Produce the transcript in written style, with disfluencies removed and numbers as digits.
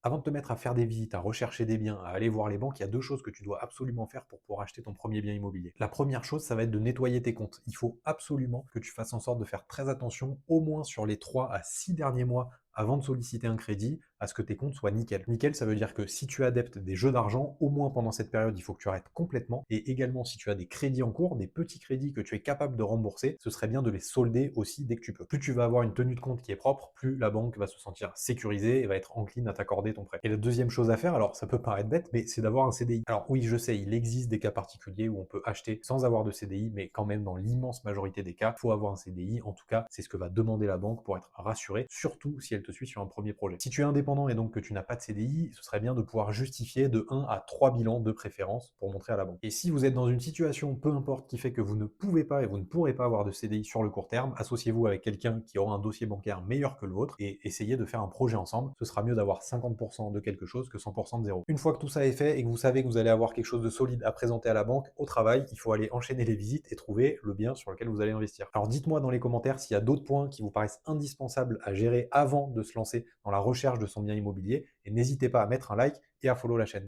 Avant de te mettre à faire des visites, à rechercher des biens, à aller voir les banques, il y a 2 choses que tu dois absolument faire pour pouvoir acheter ton premier bien immobilier. La première chose, ça va être de nettoyer tes comptes. Il faut absolument que tu fasses en sorte de faire très attention, au moins sur les 3 à 6 derniers mois avant de solliciter un crédit, à ce que tes comptes soient nickel. Nickel, ça veut dire que si tu es adepte des jeux d'argent, au moins pendant cette période, il faut que tu arrêtes complètement. Et également, si tu as des crédits en cours, des petits crédits que tu es capable de rembourser, ce serait bien de les solder aussi dès que tu peux. Plus tu vas avoir une tenue de compte qui est propre, plus la banque va se sentir sécurisée et va être encline à t'accorder ton prêt. Et la deuxième chose à faire, alors ça peut paraître bête, mais c'est d'avoir un CDI. Alors oui, je sais, il existe des cas particuliers où on peut acheter sans avoir de CDI, mais quand même dans l'immense majorité des cas, il faut avoir un CDI. En tout cas, c'est ce que va demander la banque pour être rassurée, surtout si elle te suit sur un premier projet. Si tu es indépendant et donc que tu n'as pas de CDI, ce serait bien de pouvoir justifier de 1 à 3 bilans de préférence pour montrer à la banque. Et si vous êtes dans une situation, peu importe, qui fait que vous ne pouvez pas et vous ne pourrez pas avoir de CDI sur le court terme, associez-vous avec quelqu'un qui aura un dossier bancaire meilleur que le vôtre et essayez de faire un projet ensemble. Ce sera mieux d'avoir 50% de quelque chose que 100% de zéro. Une fois que tout ça est fait et que vous savez que vous allez avoir quelque chose de solide à présenter à la banque, au travail, il faut aller enchaîner les visites et trouver le bien sur lequel vous allez investir. Alors dites-moi dans les commentaires s'il y a d'autres points qui vous paraissent indispensables à gérer avant de se lancer dans la recherche de son bien immobilier et n'hésitez pas à mettre un like et à follow la chaîne.